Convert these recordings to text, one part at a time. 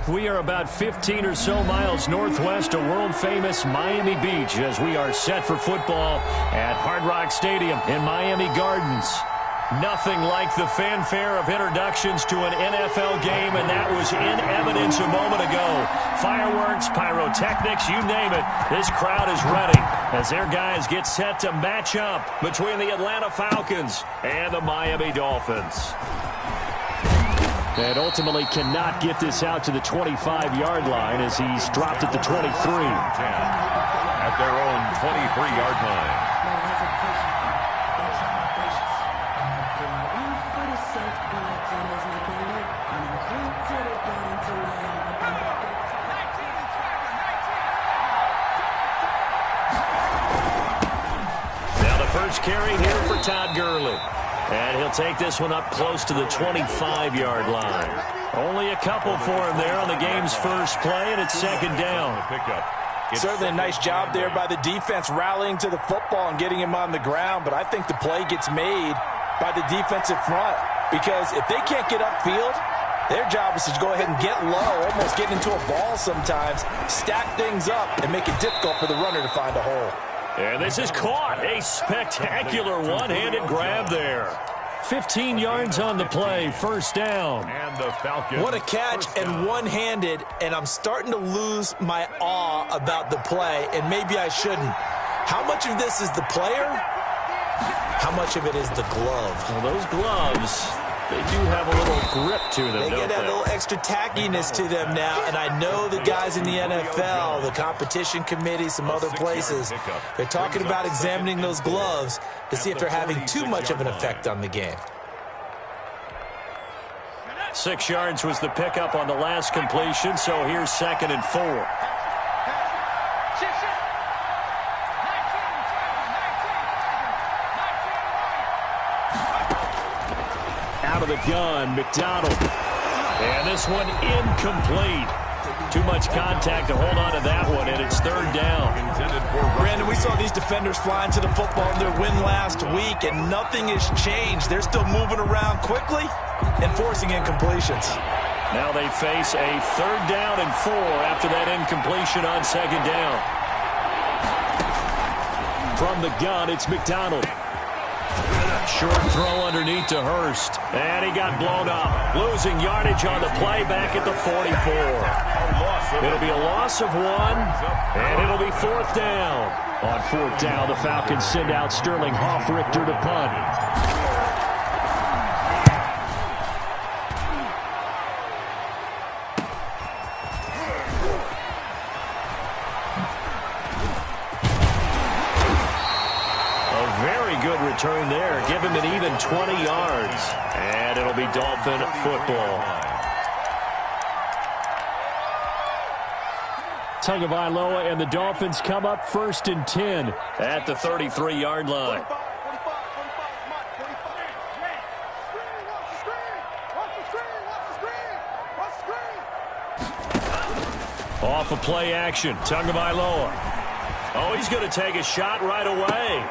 We are about 15 or so miles northwest of world-famous Miami Beach as we are set for football at Hard Rock Stadium in Miami Gardens. Nothing like the fanfare of introductions to an NFL game, and that was in evidence a moment ago. Fireworks, pyrotechnics, you name it. This crowd is ready as their guys get set to match up between the Atlanta Falcons and the Miami Dolphins. And ultimately cannot get this out to the 25-yard line as he's dropped at the 23. At their own 23-yard line. First carry here for Todd Gurley. And he'll take this one up close to the 25-yard line. Only a couple for him there on the game's first play, and it's second down. Certainly a nice job there by the defense rallying to the football and getting him on the ground, but I think the play gets made by the defensive front because if they can't get upfield, their job is to go ahead and get low, almost get into a ball sometimes, stack things up, and make it difficult for the runner to find a hole. And this is caught. A spectacular one-handed grab there. 15 yards on the play, first down. And the Falcons. What a catch and one-handed, and I'm starting to lose my awe about the play, and maybe I shouldn't. How much of this is the player? How much of it is the glove? Well, those gloves, they do have a little grip to them, They get a little extra tackiness to them now, and I know the guys in the NFL, the competition committee, some other places, they're talking about examining those gloves to see if they're having too much of an effect on the game. 6 yards was the pickup on the last completion, so here's 2nd and 4. Out of the gun, McDonald. And this one incomplete. Too much contact to hold on to that one, and it's third down. Brandon, we saw these defenders flying to the football in their win last week, and nothing has changed. They're still moving around quickly and forcing incompletions. Now they face a 3rd down and 4 after that incompletion on 2nd down. From the gun, it's McDonald. Short throw underneath to Hurst. And he got blown up. Losing yardage on the play back at the 44. It'll be a loss of 1, and it'll be 4th down. On 4th down, the Falcons send out Sterling Hoffrichter to punt. Return there. Give him an even 20 yards. And it'll be Dolphin football. Tagovailoa and the Dolphins come up 1st and 10 at the 33-yard line. Off of play action. Tagovailoa. Oh, he's going to take a shot right away.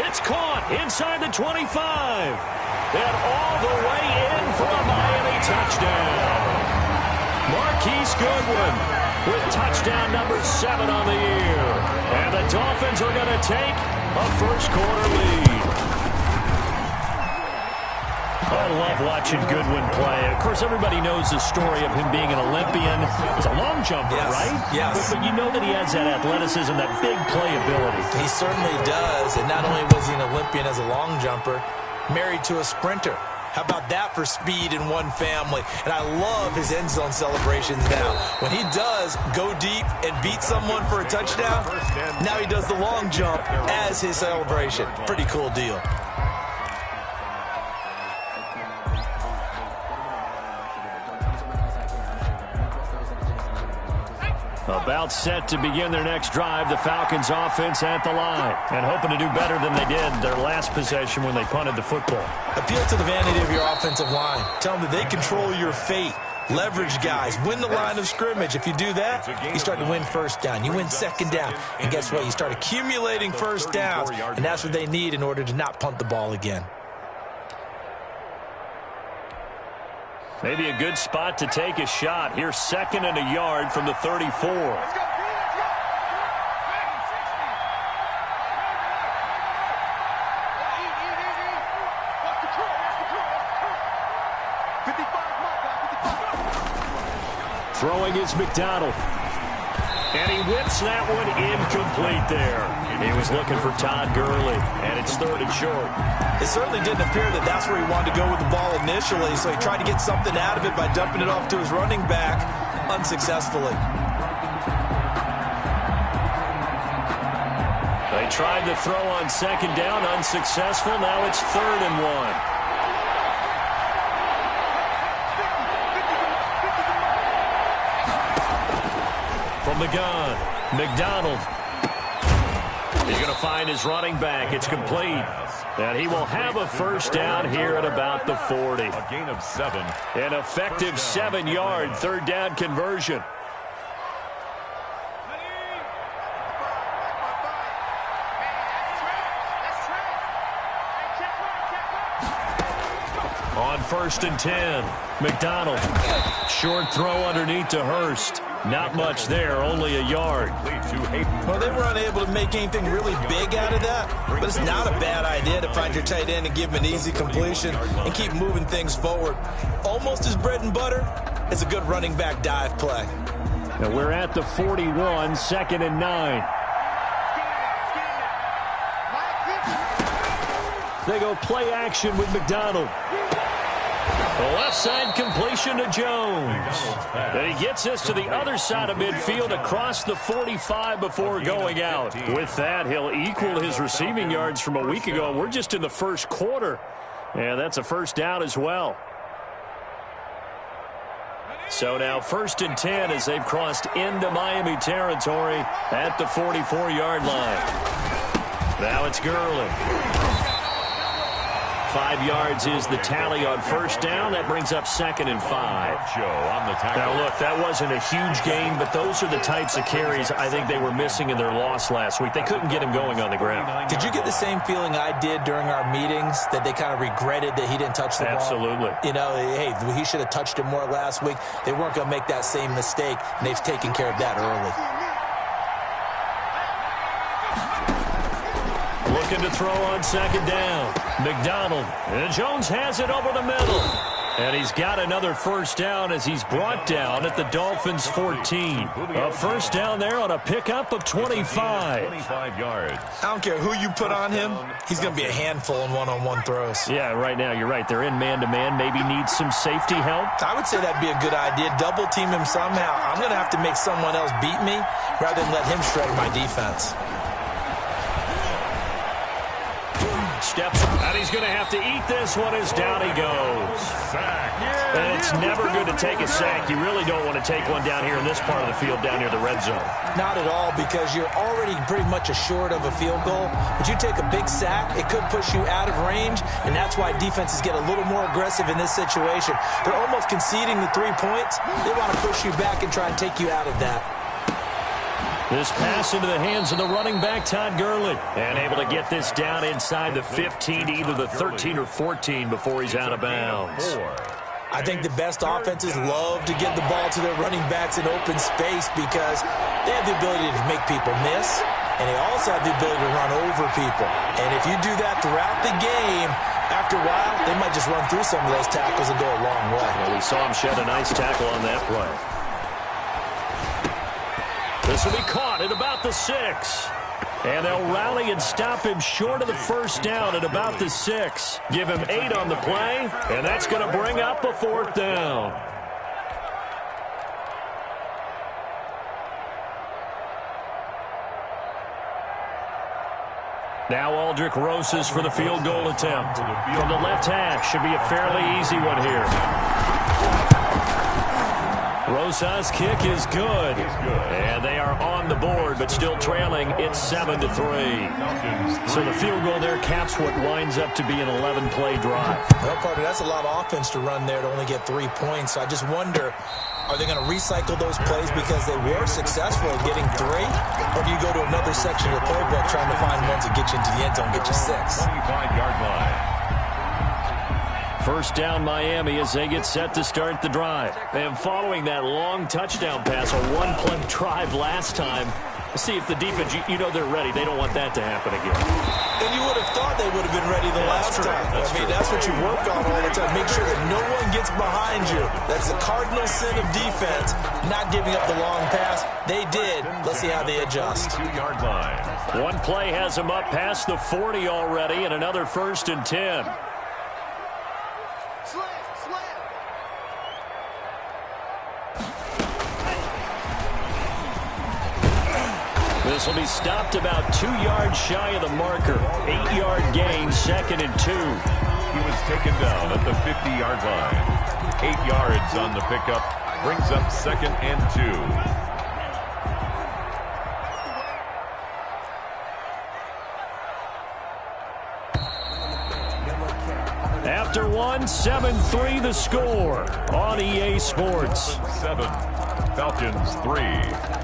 It's caught inside the 25. And all the way in for a Miami touchdown. Marquise Goodwin with touchdown number 7 on the year. And the Dolphins are going to take a first-quarter lead. I love watching Goodwin play. Of course, everybody knows the story of him being an Olympian. He's a long jumper, right? Yes. But you know that he has that athleticism, that big playability. He certainly does. And not only was he an Olympian as a long jumper, married to a sprinter. How about that for speed in one family? And I love his end zone celebrations now. When he does go deep and beat someone for a touchdown, now he does the long jump as his celebration. Pretty cool deal. About set to begin their next drive, the Falcons offense at the line. And hoping to do better than they did their last possession when they punted the football. Appeal to the vanity of your offensive line. Tell them that they control your fate. Leverage guys. Win the line of scrimmage. If you do that, you start to win first down. You win second down. And guess what? You start accumulating first downs. And that's what they need in order to not punt the ball again. Maybe a good spot to take a shot. Here's 2nd and a yard from the 34. Throwing is McDonald. And he whips that one incomplete there. He was looking for Todd Gurley, and it's 3rd and short. It certainly didn't appear that that's where he wanted to go with the ball initially, so he tried to get something out of it by dumping it off to his running back unsuccessfully. They tried to throw on 2nd down, unsuccessful. Now it's 3rd and 1. From the gun, McDonald. He's going to find his running back. It's complete. And he will have a first down here at about the 40. A gain of 7. An effective 7-yard 3rd down conversion. On 1st and 10, McDonald. Short throw underneath to Hurst. Not much there, only a yard. Well, they were unable to make anything really big out of that, but it's not a bad idea to find your tight end and give him an easy completion and keep moving things forward. Almost as bread and butter as a good running back dive play. Now we're at the 41, 2nd and 9. They go play action with McDonald. The left side completion to Jones. And he gets us to the other side of midfield across the 45 before going out. With that, he'll equal his receiving yards from a week ago. We're just in the first quarter. And that's a first down as well. So now 1st and 10 as they've crossed into Miami territory at the 44-yard line. Now it's Gurley. 5 yards is the tally on first down. That brings up 2nd and 5. Now, look, that wasn't a huge gain, but those are the types of carries I think they were missing in their loss last week. They couldn't get him going on the ground. Did you get the same feeling I did during our meetings, that they kind of regretted that he didn't touch the ball? Absolutely. You know, hey, he should have touched it more last week. They weren't going to make that same mistake, and they've taken care of that early. Looking to throw on 2nd down. McDonald. And Jones has it over the middle. And he's got another first down as he's brought down at the Dolphins' 14. A first down there on a pickup of 25. 25 yards. I don't care who you put on him. He's going to be a handful in one-on-one throws. Yeah, right now, you're right. They're in man-to-man. Maybe needs some safety help. I would say that'd be a good idea. Double team him somehow. I'm going to have to make someone else beat me rather than let him shred my defense. Steps, and he's going to have to eat this one as down he goes. And it's never good to take a sack. You really don't want to take one down here in this part of the field, down near the red zone. Not at all, because you're already pretty much assured of a field goal. But you take a big sack, it could push you out of range, and that's why defenses get a little more aggressive in this situation. They're almost conceding the 3 points. They want to push you back and try and take you out of that. This pass into the hands of the running back, Todd Gurley. And able to get this down inside the 15, either the 13 or 14 before he's out of bounds. I think the best offenses love to get the ball to their running backs in open space because they have the ability to make people miss, and they also have the ability to run over people. And if you do that throughout the game, after a while, they might just run through some of those tackles and go a long way. Well, we saw him shed a nice tackle on that play. This will be caught at about the 6. And they'll rally and stop him short of the first down at about the 6. Give him 8 on the play, and that's going to bring up a 4th down. Now Aldrick Rosas for the field goal attempt. From the left hash, should be a fairly easy one here. Rosas' kick is good. And they are on the board, but still trailing. It's 7-3. So the field goal there caps what winds up to be an 11-play drive. Well, partner, that's a lot of offense to run there to only get 3 points. So I just wonder, are they going to recycle those plays because they were successful at getting 3? Or do you go to another section of the playbook trying to find ones that get you into the end zone, get you 6? 25-yard line. First down Miami as they get set to start the drive. And following that long touchdown pass, a one-play drive last time, see if the defense, you know they're ready. They don't want that to happen again. And you would have thought they would have been ready the last time. That's what you work on all the time. Make sure that no one gets behind you. That's the cardinal sin of defense, not giving up the long pass. They did. Let's see how they adjust. 2-yard line. One play has them up past the 40 already, and another 1st and 10. This will be stopped about 2 yards shy of the marker. 8-yard gain, 2nd and 2. He was taken down at the 50-yard line. 8 yards on the pickup. Brings up 2nd and 2. After one, 7-3 the score on EA Sports. 7, Falcons 3.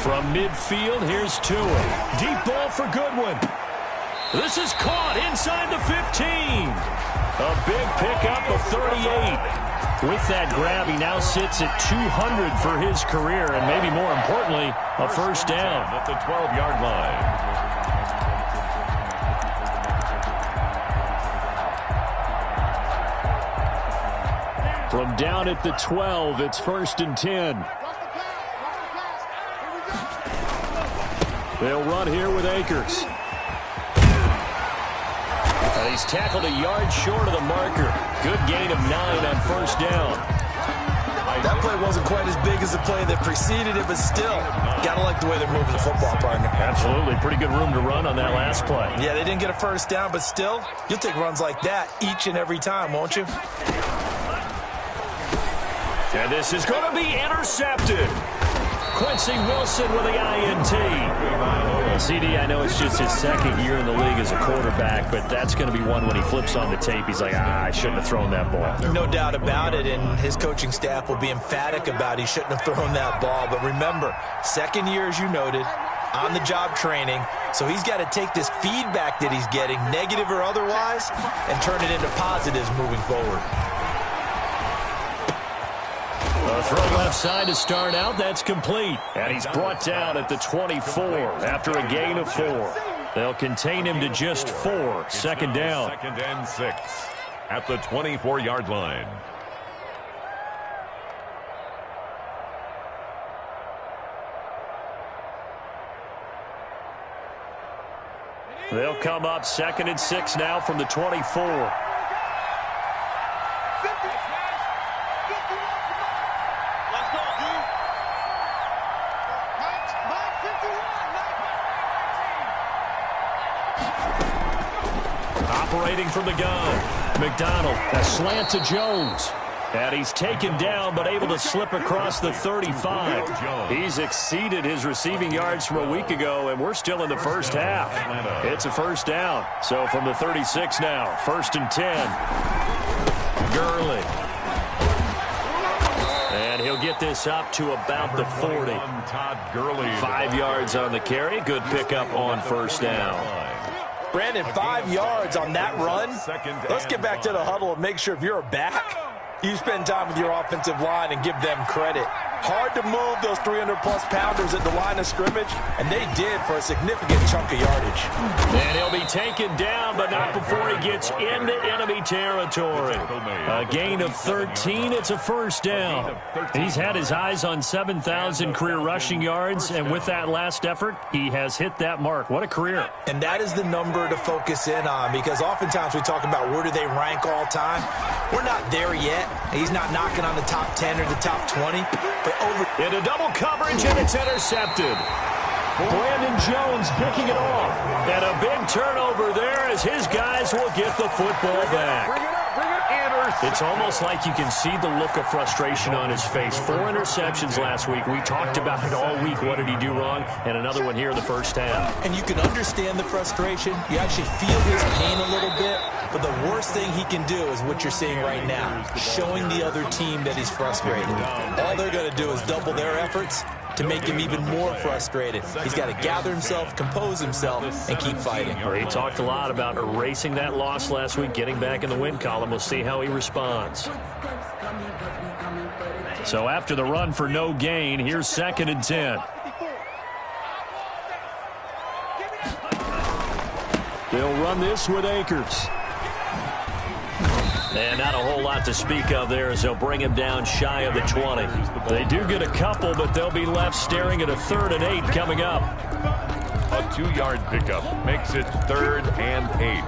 From midfield, here's Tua. Deep ball for Goodwin. This is caught inside the 15. A big pickup of 38. With that grab, he now sits at 200 for his career, and maybe more importantly, a first down. At the 12-yard line. From down at the 12, it's 1st and 10. They'll run here with Akers. And he's tackled a yard short of the marker. Good gain of 9 on first down. That play wasn't quite as big as the play that preceded it, but still, gotta like the way they're moving the football, partner. Absolutely. Pretty good room to run on that last play. Yeah, they didn't get a first down, but still, you'll take runs like that each and every time, won't you? And this is going to be intercepted. Quincy Wilson with the INT. CD, I know it's just his 2nd year in the league as a quarterback, but that's going to be one when he flips on the tape. He's like, I shouldn't have thrown that ball. No doubt about it, and his coaching staff will be emphatic about he shouldn't have thrown that ball. But remember, 2nd year, as you noted, on-the-job training, so he's got to take this feedback that he's getting, negative or otherwise, and turn it into positives moving forward. A throw left side to start out. That's complete. And he's brought down at the 24 after a gain of 4. They'll contain him to just 4. 2nd down. 2nd and 6 at the 24-yard line. They'll come up 2nd and 6 now from the 24. Operating from the gun, McDonald, a slant to Jones. And he's taken down, but able to slip across the 35. He's exceeded his receiving yards from a week ago, and we're still in the first half. It's a first down. So from the 36 now, 1st and 10. Gurley. And he'll get this up to about the 40. 5 yards on the carry. Good pickup on first down. Brandon, 5 yards on that run. Let's get back to the huddle and make sure if you're a back, you spend time with your offensive line and give them credit. Hard to move those 300-plus pounders at the line of scrimmage, and they did for a significant chunk of yardage. And he'll be taken down, but not before he gets into enemy territory. A gain of 13. It's a first down. He's had his eyes on 7,000 career rushing yards, and with that last effort, he has hit that mark. What a career. And that is the number to focus in on, because oftentimes we talk about where do they rank all time. We're not there yet. He's not knocking on the top 10 or the top 20. Into double coverage, and it's intercepted. Brandon Jones picking it off. And a big turnover there as his guys will get the football back. It's almost like you can see the look of frustration on his face. 4 interceptions last week. We talked about it all week. What did he do wrong? And another one here in the first half. And you can understand the frustration. You actually feel his pain a little bit. But the worst thing he can do is what you're seeing right now, showing the other team that he's frustrated. All they're going to do is double their efforts to make him even more frustrated. He's got to gather himself, compose himself, and keep fighting. Well, he talked a lot about erasing that loss last week, getting back in the win column. We'll see how he responds. So after the run for no gain, here's 2nd and 10. They'll run this with Akers. And not a whole lot to speak of there as they'll bring him down shy of the 20. They do get a couple, but they'll be left staring at a 3rd and 8 coming up. A 2-yard pickup makes it 3rd and 8.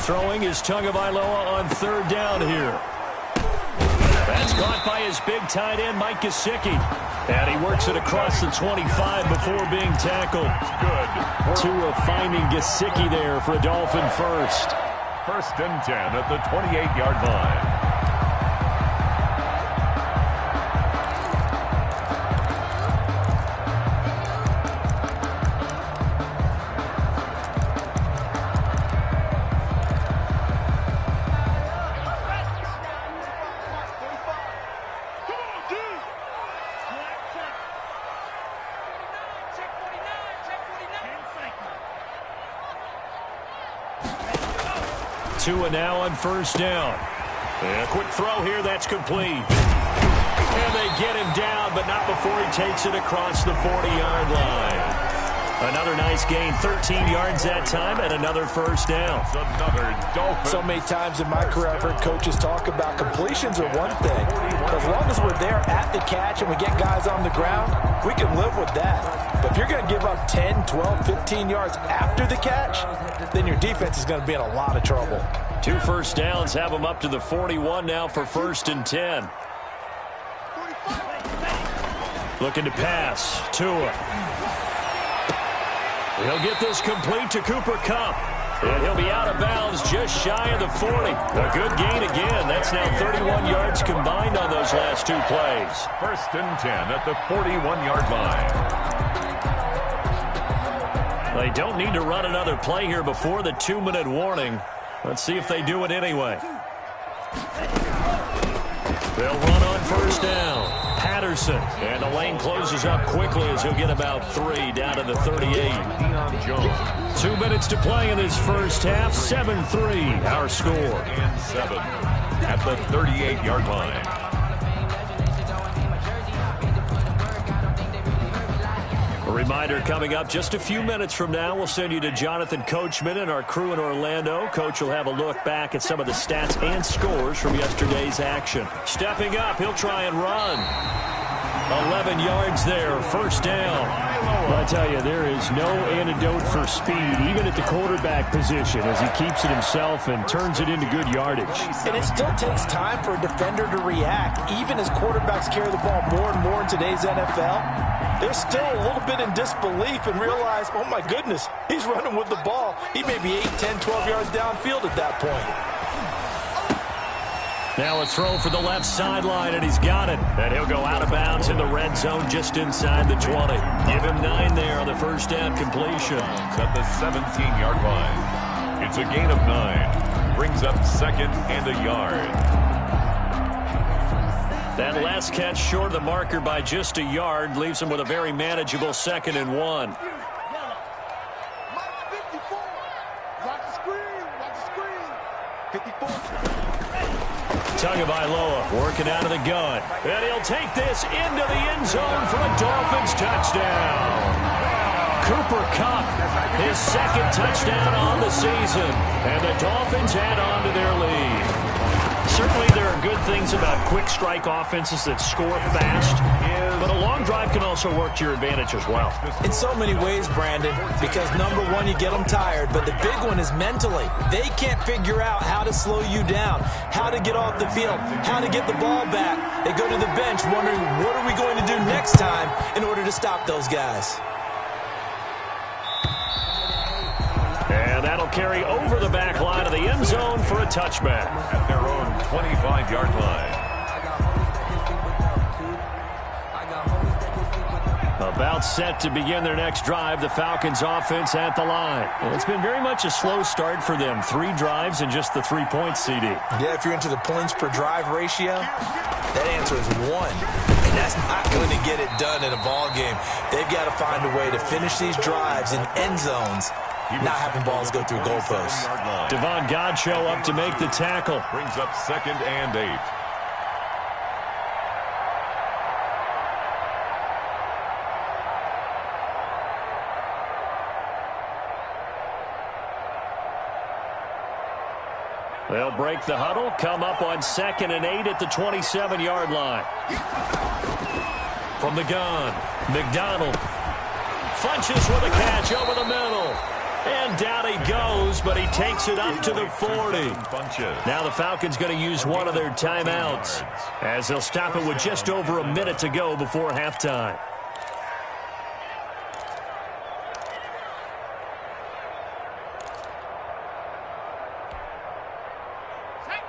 Throwing is Tagovailoa on 3rd down here. That's caught by his big tight end, Mike Gesicki. And he works it across the 25 before being tackled. Good. Tua finding Gesicki there for a Dolphin first. 1st and 10 at the 28-yard line. Tua now on 1st down. And a quick throw here, that's complete. And they get him down, but not before he takes it across the 40-yard line. Another nice gain, 13 yards that time, and another 1st down. Another Dolphin. So many times in my career, I've heard coaches talk about completions are one thing. As long as we're there at the catch and we get guys on the ground, we can live with that. But if you're going to give up 10, 12, 15 yards after the catch, then your defense is going to be in a lot of trouble. 2 first downs have them up to the 41 now for 1st and 10. Looking to pass. Tua. He'll get this complete to Cooper Kupp. And he'll be out of bounds just shy of the 40. A good gain again. That's now 31 yards combined on those last 2 plays. 1st and 10 at the 41-yard line. They don't need to run another play here before the 2-minute warning. Let's see if they do it anyway. They'll run on 1st down. Patterson. And the lane closes up quickly as he'll get about 3 down to the 38. 2 minutes to play in this first half. 7-3 our score. And 7 at the 38-yard line. A reminder coming up just a few minutes from now. We'll send you to Jonathan Coachman and our crew in Orlando. Coach will have a look back at some of the stats and scores from yesterday's action. Stepping up, he'll try and run. 11 yards there, 1st down. Well, I tell you, there is no antidote for speed, even at the quarterback position, as he keeps it himself and turns it into good yardage. And it still takes time for a defender to react. Even as quarterbacks carry the ball more and more in today's NFL, they're still a little bit in disbelief and realize, oh my goodness, he's running with the ball. He may be 8, 10, 12 yards downfield at that point. Now a throw for the left sideline, and he's got it. And he'll go out of bounds in the red zone just inside the 20. Give him 9 there on the 1st down completion. It's at the 17-yard line. It's a gain of 9. Brings up 2nd and a yard. That last catch short of the marker by just a yard leaves him with a very manageable 2nd and 1. Tagovailoa working out of the gun. And he'll take this into the end zone for a Dolphins touchdown. Cooper Kupp, his 2nd touchdown on the season. And the Dolphins add on to their lead. So certainly there are good things about quick strike offenses that score fast, but a long drive can also work to your advantage as well. In so many ways, Brandon, because number one, you get them tired, but the big one is mentally. They can't figure out how to slow you down, how to get off the field, how to get the ball back. They go to the bench wondering, what are we going to do next time in order to stop those guys? And that'll carry over the back line of the end zone for a touchback. At their own 25-yard line. About set to begin their next drive, the Falcons offense at the line. Well, it's been very much a slow start for them. 3 drives and just the 3 points, CD. Yeah, if you're into the points per drive ratio, that answer is 1. And that's not going to get it done in a ball game. They've got to find a way to finish these drives in end zones, not having balls go through goalposts. Devon Godchaux up to make the tackle. Brings up 2nd and 8. They'll break the huddle, come up on 2nd and 8 at the 27-yard line. From the gun, McDonald funches with a catch over the middle. And down he goes, but he takes it up to the 40. Now the Falcons going to use one of their timeouts, as they'll stop it with just over a minute to go before halftime.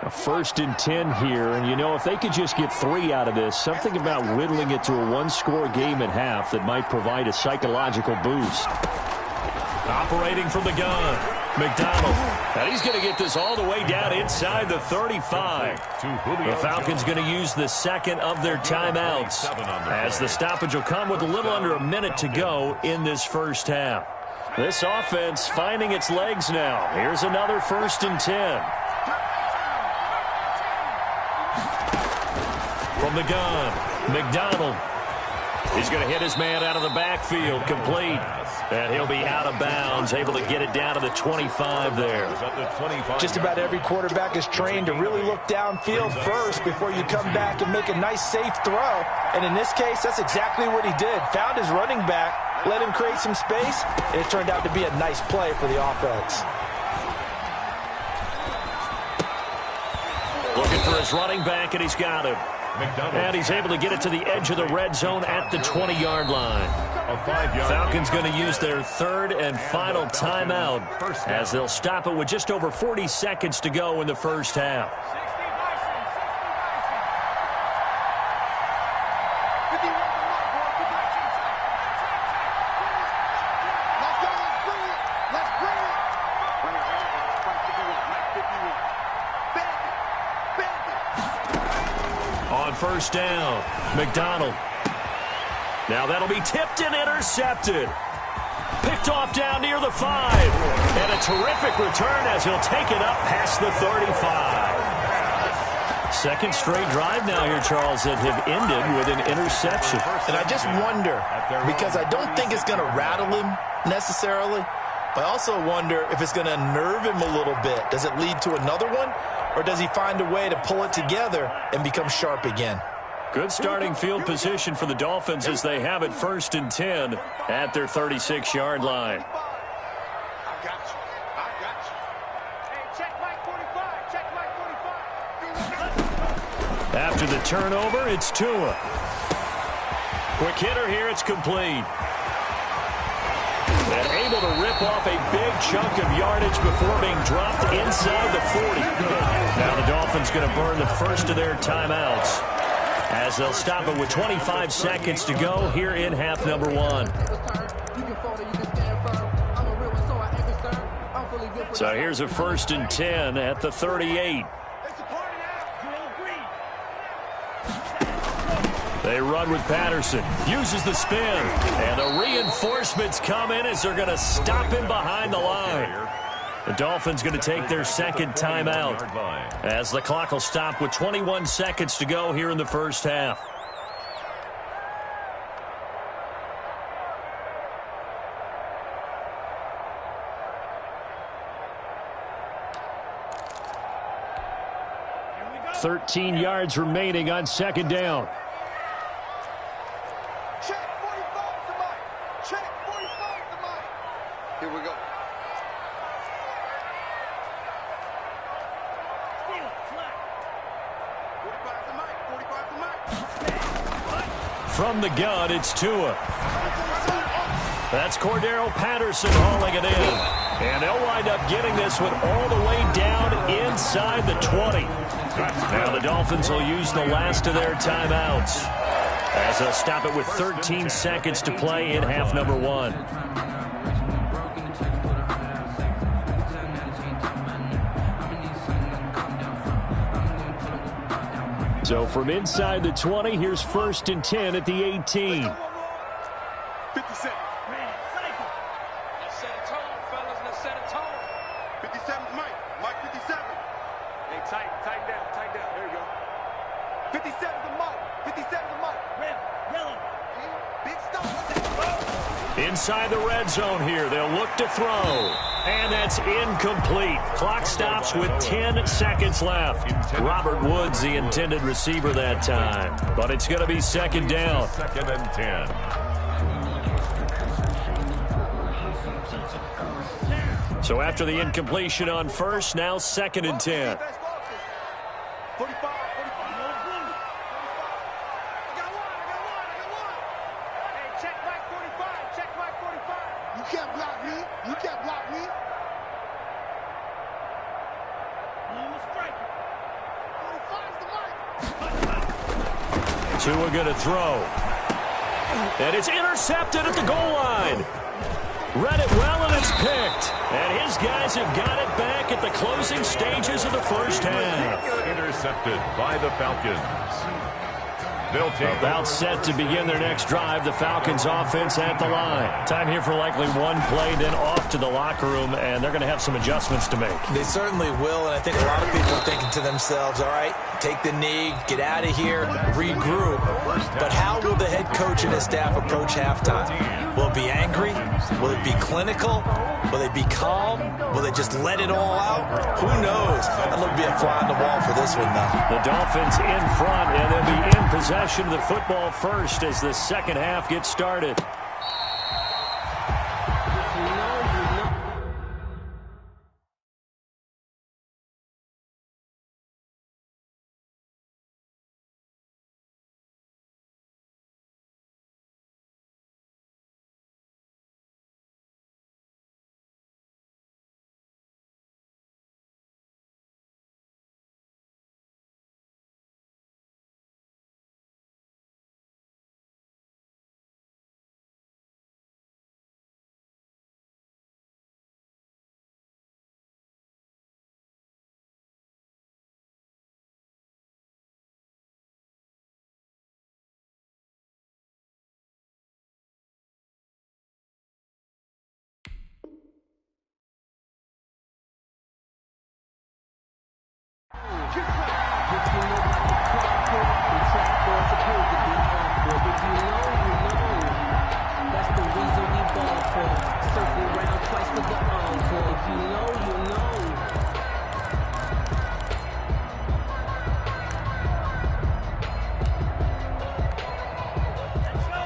A 1st and 10 here, and you know, if they could just get 3 out of this, something about whittling it to a 1-score game at half that might provide a psychological boost. Operating from the gun, McDonald. And he's going to get this all the way down inside the 35. The Falcons going to use the 2nd of their timeouts, as the stoppage will come with a little under a minute to go in this first half. This offense finding its legs now. Here's another 1st and 10. From the gun, McDonald. He's going to hit his man out of the backfield, complete. And he'll be out of bounds, able to get it down to the 25 there. Just about every quarterback is trained to really look downfield first before you come back and make a nice, safe throw. And in this case, that's exactly what he did. Found his running back, let him create some space, and it turned out to be a nice play for the offense. Looking for his running back, and he's got him. And he's able to get it to the edge of the red zone at the 20-yard line. Falcons going to use their 3rd and final timeout, as they'll stop it with just over 40 seconds to go in the first half. On 1st down, McDonald. Now that'll be tipped and intercepted. Picked off down near the 5. And a terrific return as he'll take it up past the 35. 2nd straight drive now here, Charles, that have ended with an interception. And I just wonder, because I don't think it's going to rattle him necessarily, but I also wonder if it's going to nerve him a little bit. Does it lead to another one? Or does he find a way to pull it together and become sharp again? Good starting field position for the Dolphins as they have it 1st and 10 at their 36-yard line. I got you. I got you. Hey, check Mike 45. Check Mike 45. After the turnover, it's Tua. Quick hitter here, it's complete. And able to rip off a big chunk of yardage before being dropped inside the 40. Now the Dolphins going to burn the 1st of their timeouts, as they'll stop it with 25 seconds to go here in half number 1. So here's a 1st and 10 at the 38. They run with Patterson. Uses the spin. And the reinforcements come in as they're going to stop him behind the line. The Dolphins going to take their 2nd timeout, as the clock will stop with 21 seconds to go here in the first half. 13 yards remaining on second down. Check 45 to Mike. Check 45 to Mike. Here we go. Steal it, flat. 45 to Mike. 45 to Mike. From the gun, it's Tua. That's Cordero Patterson hauling it in. And they'll wind up getting this one all the way down inside the 20. Now the Dolphins will use the last of their timeouts as they'll stop it with 13 seconds to play in half number 1. So from inside the 20, here's 1st and 10 at the 18. 57. Let's set a tone, fellas. Let's set a tone. 57 to Mike. Mike 57. Hey, tighten down. There you go. 57 to Mike. 57 to Mike. Red, yellow. Big stop. Inside the red zone here. They'll look to throw. And that's incomplete. Clock stops with 10 seconds left. Robert Woods, the intended receiver that time. But it's going to be second down. 2nd and 10. So after the incompletion on first, now 2nd and 10. 45. Tua going to throw. And it's intercepted at the goal line. Read it well, and it's picked. And his guys have got it back at the closing stages of the first half. Intercepted by the Falcons. They'll take about set to begin their next drive. The Falcons offense at the line. Time here for likely one play, then off to the locker room, and they're going to have some adjustments to make. They certainly will, and I think a lot of people are thinking to themselves, all right, take the knee, get out of here, regroup. But how will the head coach and his staff approach halftime? Will it be angry? Will it be clinical? Will they be calm? Will they just let it all out? Who knows? That'll be a fly on the wall for this one, though. The Dolphins in front, and they'll be in possession of the football first as the second half gets started.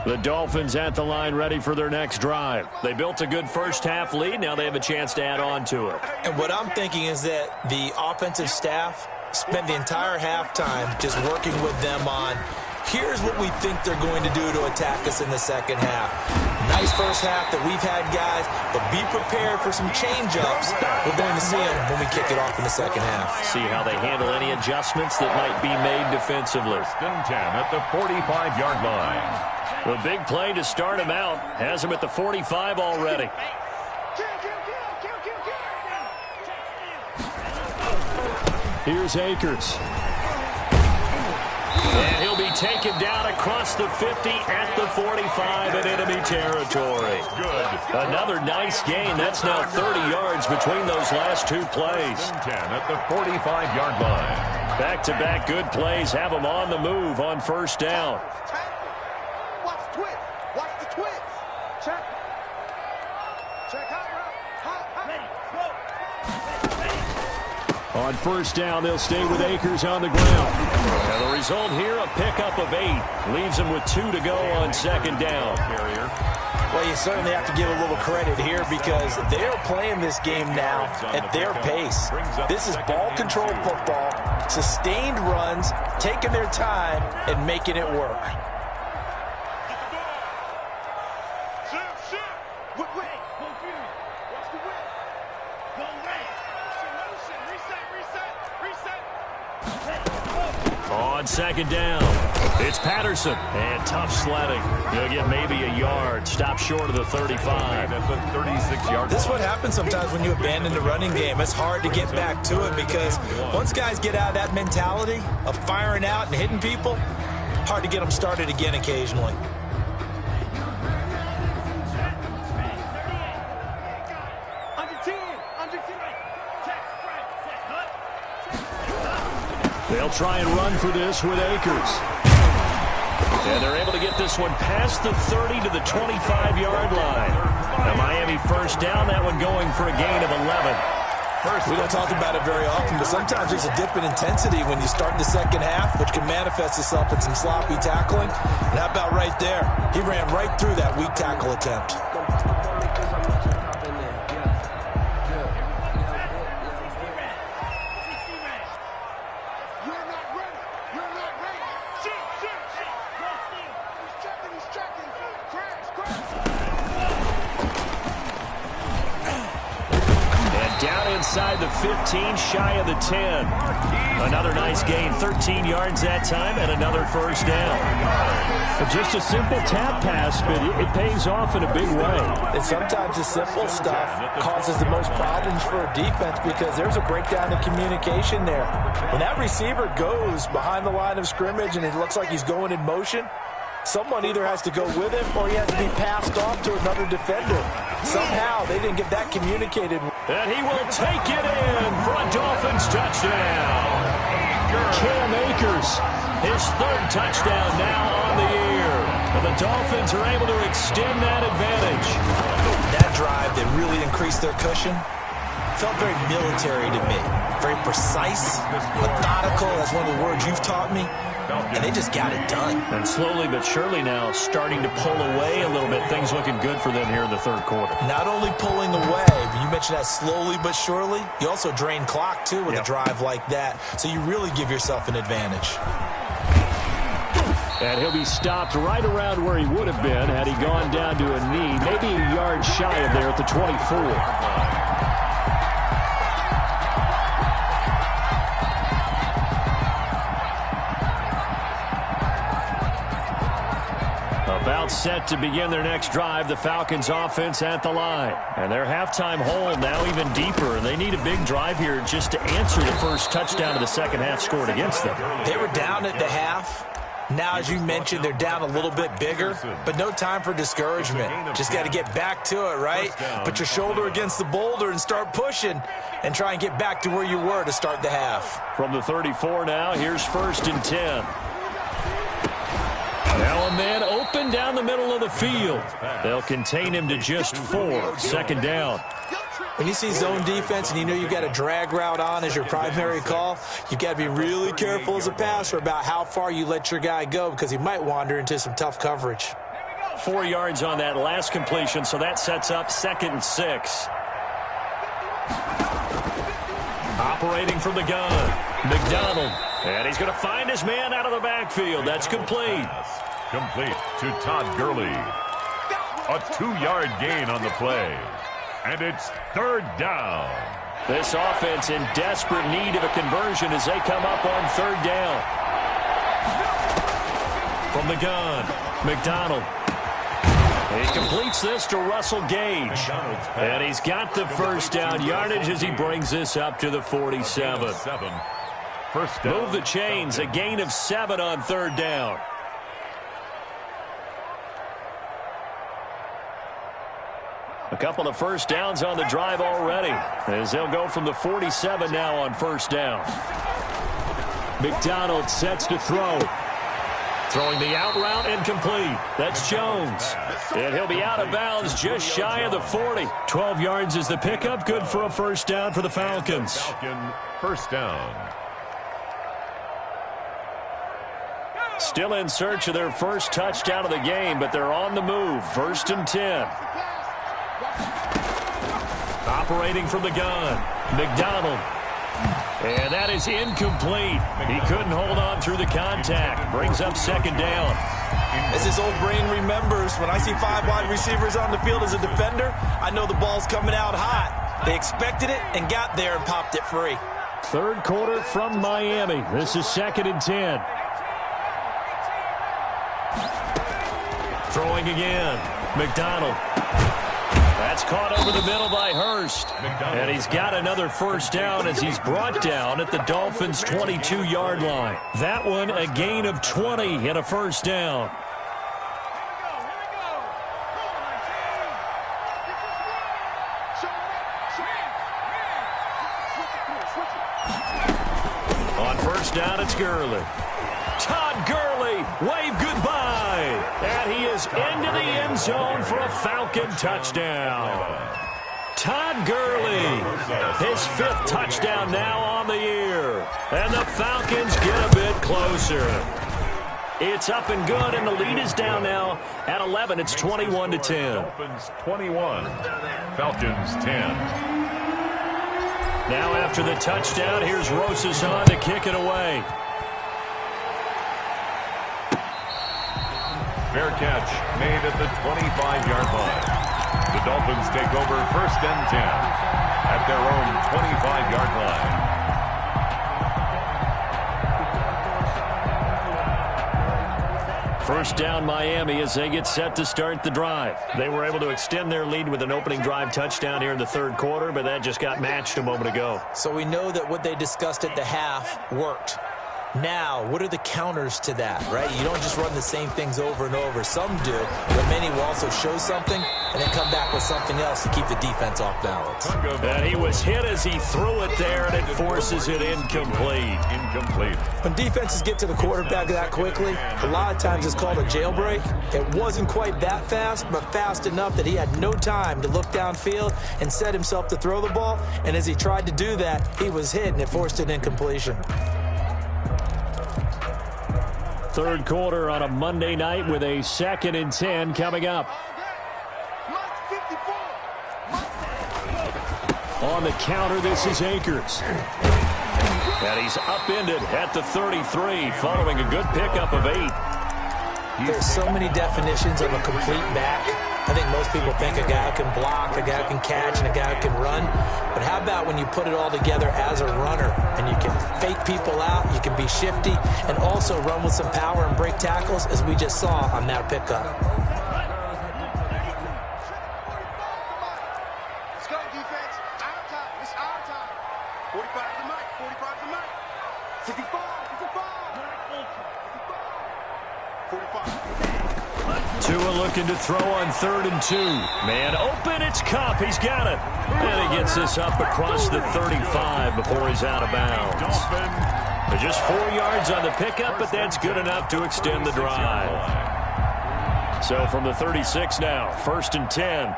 The Dolphins at the line ready for their next drive. They built a good first half lead. Now they have a chance to add on to it. And what I'm thinking is that the offensive staff spent the entire halftime just working with them on, here's what we think they're going to do to attack us in the second half. Nice first half that we've had, guys, but be prepared for some change-ups. We're going to see them when we kick it off in the second half. See how they handle any adjustments that might be made defensively. 1st and 10 at the 45-yard line. The big play to start him out has him at the 45 already. Here's Akers. And he'll be taken down across the 50 at the 45 in enemy territory. Good. Another nice gain. That's now 30 yards between those last two plays. 10 at the 45-yard line. Back-to-back good plays have them on the move on first down. Watch the twist. Watch the twist. Check. Check higher up. High. Ready. Go. Ready. On first down, they'll stay with Akers on the ground. And the result here, a pickup of 8. Leaves them with 2 to go on second down. Well, you certainly have to give a little credit here because they're playing this game now at their pace. This is ball control football, sustained runs, taking their time, and making it work. On second down, it's Patterson, and tough sledding. He'll get maybe a yard, stop short of the 35. At the 36-yard This is what happens sometimes when you abandon the running game. It's hard to get back to it because once guys get out of that mentality of firing out and hitting people, hard to get them started again occasionally. They'll try and run for this with Akers. And they're able to get this one past the 30 to the 25-yard line. Now Miami first down, that one going for a gain of 11. We don't talk about it very often, but sometimes there's a dip in intensity when you start in the second half, which can manifest itself in some sloppy tackling. And how about right there? He ran right through that weak tackle attempt. Inside the 15, shy of the 10. Another nice gain, 13 yards that time, and another first down. Just a simple tap pass, but it pays off in a big way. And sometimes the simple stuff causes the most problems for a defense because there's a breakdown in communication there. When that receiver goes behind the line of scrimmage and it looks like he's going in motion, someone either has to go with him or he has to be passed off to another defender. Somehow they didn't get that communicated. And he will take it in for a Dolphins touchdown. Cam Akers, his 3rd touchdown now on the year. And the Dolphins are able to extend that advantage. That drive that really increased their cushion felt very military to me. Very precise, methodical, that's one of the words you've taught me. And they just got it done. And slowly but surely now starting to pull away a little bit. Things looking good for them here in the 3rd quarter. Not only pulling away, but you mentioned that slowly but surely. You also drain clock, too, with a drive like that. So you really give yourself an advantage. And he'll be stopped right around where he would have been had he gone down to a knee. Maybe a yard shy of there at the 24. About set to begin their next drive, the Falcons offense at the line. And their halftime hole now even deeper. And they need a big drive here just to answer the first touchdown of the second half scored against them. They were down at the half. Now, as you mentioned, they're down a little bit bigger, but no time for discouragement. Just got to get back to it, right? Put your shoulder against the boulder and start pushing and try and get back to where you were to start the half. From the 34 now, here's 1st and 10. Now a man open down the middle of the field. They'll contain him to just 4. Second down. When you see zone defense and you know you've got a drag route on as your primary call, you've got to be really careful as a passer about how far you let your guy go because he might wander into some tough coverage. 4 yards on that last completion, so that sets up 2nd and 6. Operating from the gun, McDonald. And he's going to find his man out of the backfield. That's complete. Complete to Todd Gurley. A 2-yard gain on the play. And it's 3rd down. This offense in desperate need of a conversion as they come up on 3rd down. From the gun, McDonald. He completes this to Russell Gage. And he's got the first down yardage as he brings this up to the 47. First down. Move the chains, a gain of 7 on 3rd down. A couple of first downs on the drive already as they'll go from the 47 now on 1st down. McDonald sets to throw. Throwing the out route incomplete. That's Jones. And he'll be out of bounds just shy of the 40. 12 yards is the pickup. Good for a first down for the Falcons. Falcon first down. Still in search of their first touchdown of the game, but they're on the move. 1st and 10. Operating from the gun, McDonald. And that is incomplete. He couldn't hold on through the contact. Brings up 2nd down. As his old brain remembers, when I see 5 wide receivers on the field as a defender, I know the ball's coming out hot. They expected it and got there and popped it free. 3rd quarter from Miami. This is 2nd and 10. Throwing again. McDonald. That's caught over the middle by Hurst. And he's got another first down as he's brought down at the Dolphins' 22-yard line. That one a gain of 20 and a first down. On first down, it's Gurley. Todd Gurley, wave goodbye. And he is into the end zone for a Falcon touchdown. Todd Gurley, his 5th touchdown now on the year. And the Falcons get a bit closer. It's up and good, and the lead is down now at 11. It's 21-10. Dolphins 21, Falcons 10. Now after the touchdown, here's Rosas on to kick it away. Fair catch made at the 25-yard line. The Dolphins take over 1st and 10 at their own 25-yard line. First down Miami as they get set to start the drive. They were able to extend their lead with an opening drive touchdown here in the 3rd quarter, but that just got matched a moment ago. So we know that what they discussed at the half worked. Now, what are the counters to that, right? You don't just run the same things over and over. Some do, but many will also show something and then come back with something else to keep the defense off balance. And he was hit as he threw it there, and it forces it incomplete. When defenses get to the quarterback that quickly, a lot of times it's called a jailbreak. It wasn't quite that fast, but fast enough that he had no time to look downfield and set himself to throw the ball. And as he tried to do that, he was hit, and it forced an incompletion. 3rd quarter on a Monday night with a 2nd and 10 coming up. On the counter, this is Akers. And he's upended at the 33 following a good pickup of 8. There's so many definitions of a complete back. I think most people think a guy who can block, a guy who can catch, and a guy who can run. But how about when you put it all together as a runner and you can fake people out, you can be shifty, and also run with some power and break tackles, as we just saw on that pickup. Let's go, defense. Our time. It's our time. 45 to the mic. 45 to the mic. 65. 45. Tua looking to throw on 3rd and 2. Man open, it's Kupp. He's got it. And he gets this up across the 35 before he's out of bounds. Just 4 yards on the pickup, but that's good enough to extend the drive. So from the 36 now, 1st and 10.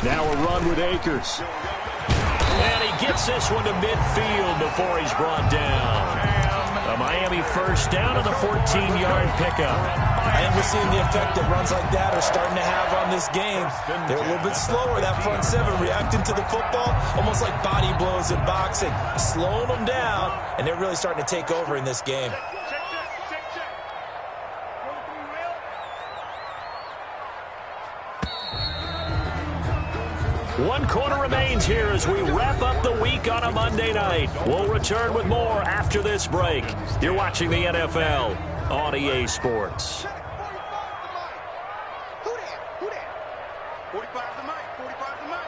Now a run with Akers. And he gets this one to midfield before he's brought down. A Miami first down on the 14-yard pickup. And we're seeing the effect that runs like that are starting to have on this game. They're a little bit slower, that front 7, reacting to the football, almost like body blows in boxing, slowing them down, and they're really starting to take over in this game. One quarter remains here as we wrap up the week on a Monday night. We'll return with more after this break. You're watching the NFL on EA Sports. 45 to the mic. 45 to the mic.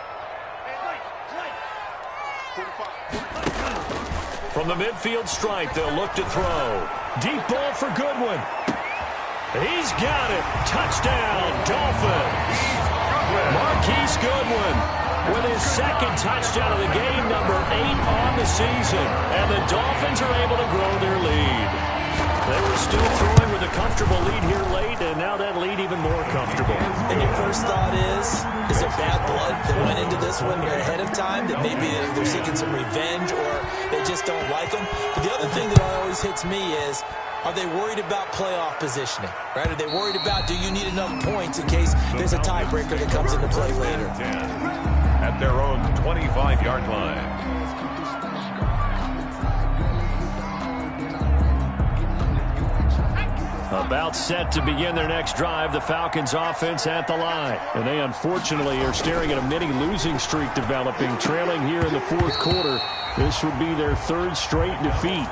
From the midfield stripe, they'll look to throw. Deep ball for Goodwin. He's got it. Touchdown, Dolphins. Marquise Goodwin with his second touchdown of the game, number 8 on the season. And the Dolphins are able to grow their lead. They were still throwing with a comfortable lead here late, and now that lead even more comfortable. And your first thought is there bad blood that went into this one ahead of time, that maybe they're seeking some revenge or they just don't like them? But the other thing that always hits me is, are they worried about playoff positioning? Right? Are they worried about, do you need enough points in case there's a tiebreaker that comes into play later? At their own 25-yard line. About set to begin their next drive, the Falcons offense at the line. And they unfortunately are staring at a mini losing streak developing, trailing here in the fourth quarter. This would be their third straight defeat.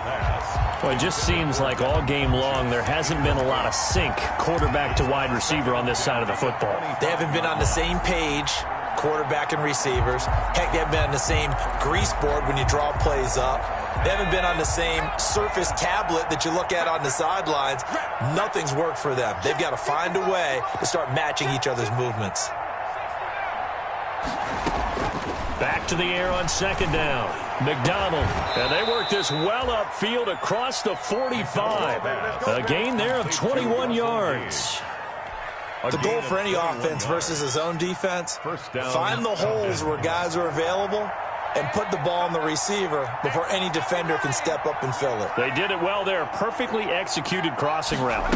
Well, it just seems like all game long there hasn't been a lot of sync quarterback to wide receiver on this side of the football. They haven't been on the same page, quarterback and receivers. Heck, they haven't been on the same grease board when you draw plays up. They haven't been on the same surface tablet that you look at on the sidelines. Nothing's worked for them. They've got to find a way to start matching each other's movements. Back to the air on second down. McDonald. And they work this well upfield across the 45. A gain there of 21 yards. The goal for any offense versus his own defense, find the holes where guys are available and put the ball on the receiver before any defender can step up and fill it. They did it well there. Perfectly executed crossing route.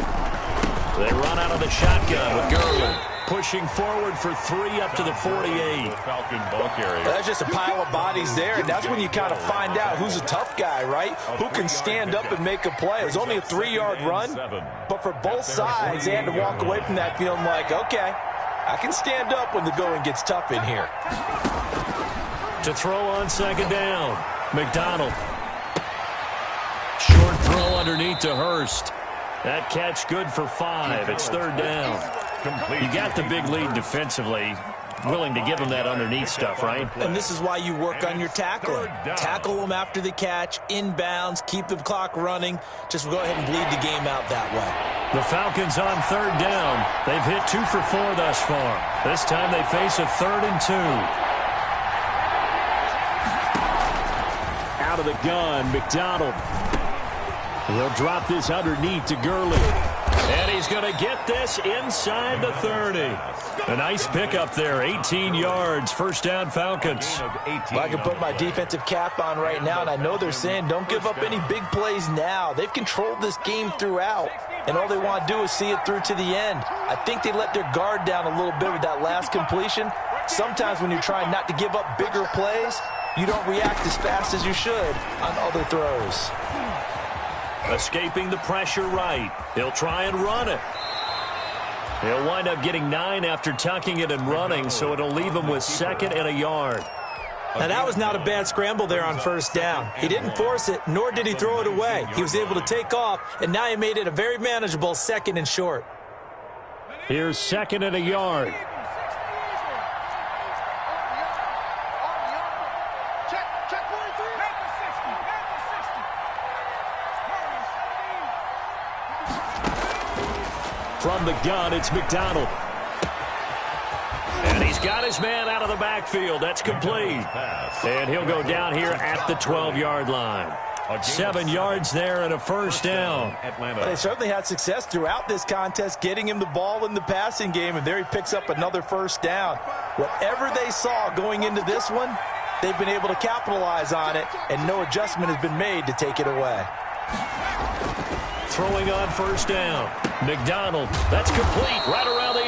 They run out of the shotgun with Gurley. Pushing forward for 3 up to the 48. That's just a pile of bodies there, and that's when you kind of find out who's a tough guy, right? Who can stand up and make a play. It was only a 3-yard run, but for both sides, they had to walk away from that feeling like, okay, I can stand up when the going gets tough in here. To throw on second down, McDonald. Short throw underneath to Hurst. That catch good for 5. It's third down. You got the big lead defensively. Willing to give them that underneath stuff, right? And this is why you work on your tackling. Tackle them after the catch, inbounds, keep the clock running. Just go ahead and bleed the game out that way. The Falcons on third down. They've hit 2 for 4 thus far. This time they face a 3rd and 2. Out of the gun, McDonald. He'll drop this underneath to Gurley. And he's going to get this inside the 30. A nice pickup there, 18 yards, first down Falcons. Well, I can put my defensive cap on right now, and I know they're saying don't give up any big plays now. They've controlled this game throughout, and all they want to do is see it through to the end. I think they let their guard down a little bit with that last completion. Sometimes when you're trying not to give up bigger plays, you don't react as fast as you should on other throws. Escaping the pressure right. He'll try and run it. He'll wind up getting 9 after tucking it and running, so it'll leave him with 2nd and a yard. Now, that was not a bad scramble there on first down. He didn't force it, nor did he throw it away. He was able to take off, and now he made it a very manageable 2nd and short. Here's 2nd and a yard. From the gun, it's McDonald. And he's got his man out of the backfield. That's complete. And he'll go down here at the 12-yard line. 7 yards there and a first down. They certainly had success throughout this contest, getting him the ball in the passing game, and there he picks up another first down. Whatever they saw going into this one, they've been able to capitalize on it, and no adjustment has been made to take it away. Throwing on first down. McDonald, that's complete, right around the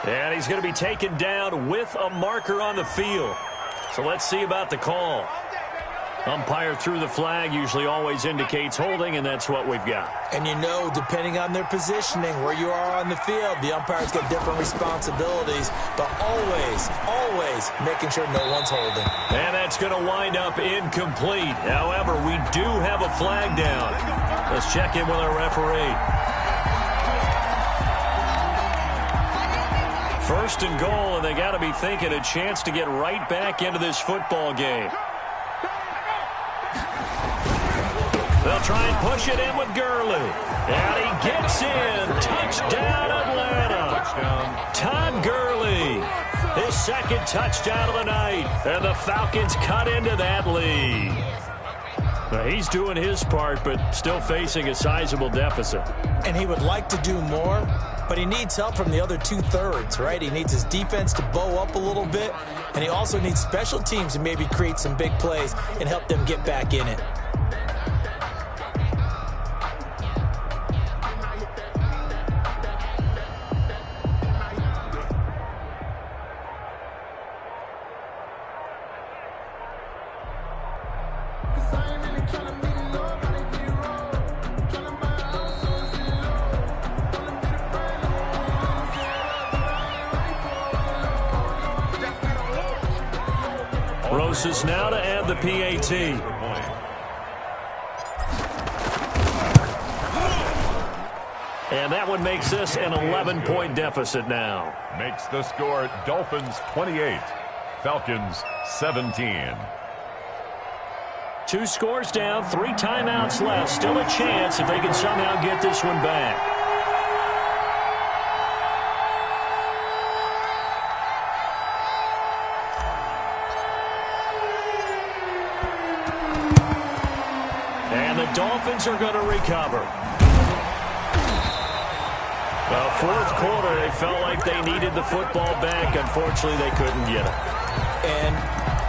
8. And he's going to be taken down with a marker on the field. So let's see about the call. Umpire threw the flag, usually always indicates holding, and that's what we've got. And you know, depending on their positioning, where you are on the field, the umpires get different responsibilities, but always making sure no one's holding. And that's going to wind up incomplete. However, we do have a flag down. Let's check in with our referee. First and goal, and they got to be thinking a chance to get right back into this football game. They'll try and push it in with Gurley. And he gets in. Touchdown, Atlanta. touchdown. Todd Gurley, his second touchdown of the night. And the Falcons cut into that lead. Now, he's doing his part, but still facing a sizable deficit. And he would like to do more, but he needs help from the other two-thirds, right? He needs his defense to bow up a little bit, and he also needs special teams to maybe create some big plays and help them get back in it. Roses now to add the PAT. And that one makes this an 11-point deficit now. Makes the score Dolphins 28, Falcons 17. 2 scores down, 3 timeouts left. Still a chance if they can somehow get this one back. And the Dolphins are going to recover. Well, fourth quarter, they felt like they needed the football back. Unfortunately, they couldn't get it. And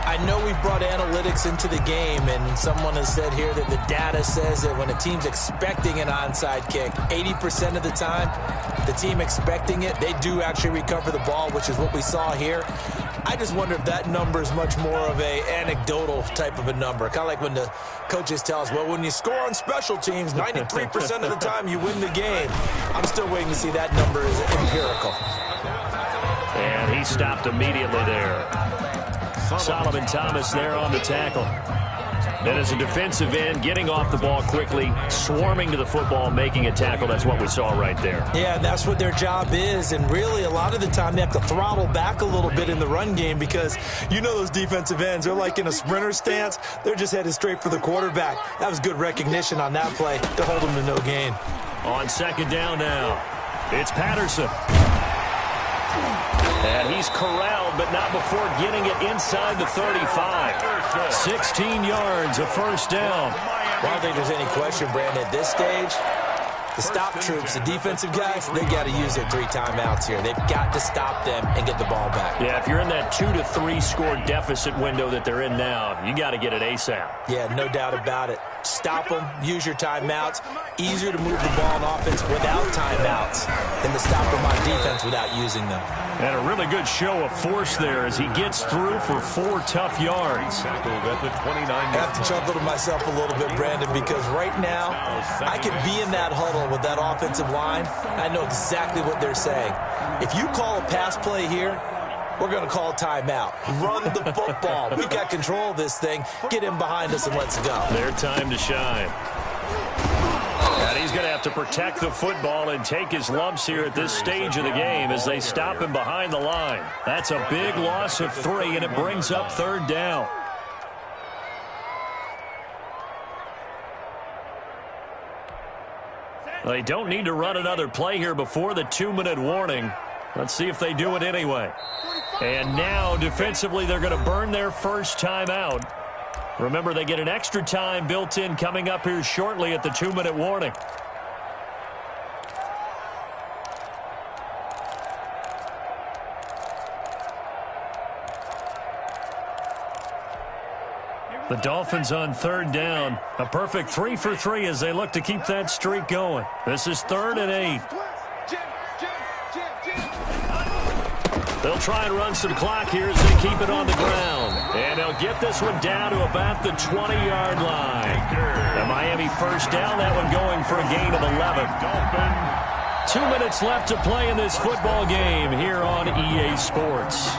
I know we've brought analytics into the game, and someone has said here that the data says that when a team's expecting an onside kick, 80% of the time, the team expecting it, they do actually recover the ball, which is what we saw here. I just wonder if that number is much more of a anecdotal type of a number. Kind of like when the coaches tell us, well, when you score on special teams, 93% of the time you win the game. I'm still waiting to see that number is empirical. And he stopped immediately there. Solomon Thomas there on the tackle. Then as a defensive end, getting off the ball quickly, swarming to the football, making a tackle. That's what we saw right there. Yeah, and that's what their job is. And really, a lot of the time, they have to throttle back a little bit in the run game because you know those defensive ends, they're like in a sprinter stance. They're just headed straight for the quarterback. That was good recognition on that play to hold them to no gain. On second down now, it's Patterson. And he's corralled, but not before getting it inside the 35. 16 yards, a first down. Well, I don't think there's any question, Brandon, at this stage, the stop troops, the defensive guys, they got to use their 3 timeouts here. They've got to stop them and get the ball back. Yeah, if you're in that 2 to 3 score deficit window that they're in now, you got to get it ASAP. Yeah, no doubt about it. Stop them, use your timeouts. Easier to move the ball on offense without timeouts than to stop them on defense without using them. And a really good show of force there as he gets through for 4 tough yards. Tackled at the 29. I have to chuckle to myself a little bit, Brandon, because right now I could be in that huddle with that offensive line. I know exactly what they're saying. If you call a pass play here, we're going to call a timeout. Run the football. We've got control of this thing. Get him behind us and let's go. Their time to shine. And he's going to have to protect the football and take his lumps here at this stage of the game as they stop him behind the line. That's a big loss of 3, and it brings up third down. They don't need to run another play here before the 2-minute warning. Let's see if they do it anyway. And now, defensively, they're going to burn their first time out. Remember, they get an extra time built in coming up here shortly at the 2-minute warning. The Dolphins on third down. A perfect 3 for 3 as they look to keep that streak going. This is 3rd and 8. They'll try and run some clock here as they keep it on the ground. And they'll get this one down to about the 20-yard line. The Miami first down, that one going for a gain of 11. 2 minutes left to play in this football game here on EA Sports.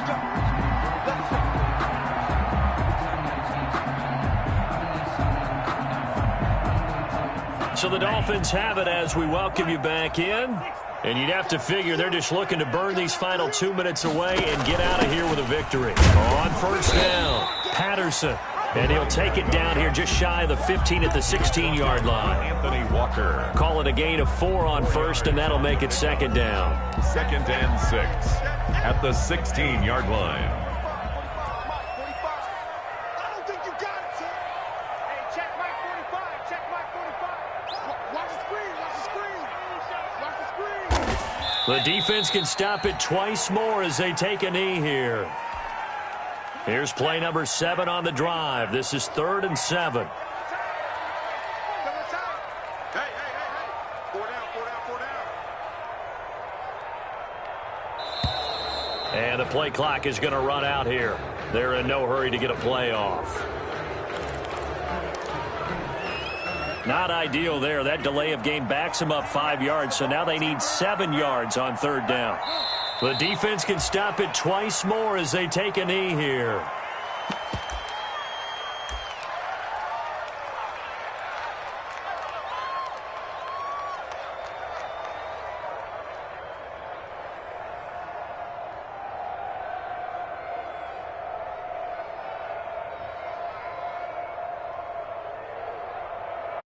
So the Dolphins have it as we welcome you back in. And you'd have to figure they're just looking to burn these final 2 minutes away and get out of here with a victory. On first down, Patterson. And he'll take it down here just shy of the 15 at the 16-yard line. Anthony Walker. Call it a gain of 4 on first, and that'll make it second down. 2nd and 6 at the 16-yard line. I don't think you got it, sir. Hey, check Mike 45. Check Mike 45. Watch the screen. Watch the screen. Watch the screen. The defense can stop it twice more as they take a knee here. Here's play number 7 on the drive. This is 3rd and 7. Hey. 4 down. And the play clock is going to run out here. They're in no hurry to get a play off. Not ideal there. That delay of game backs them up 5 yards, so now they need 7 yards on 3rd down. The defense can stop it twice more as they take a knee here.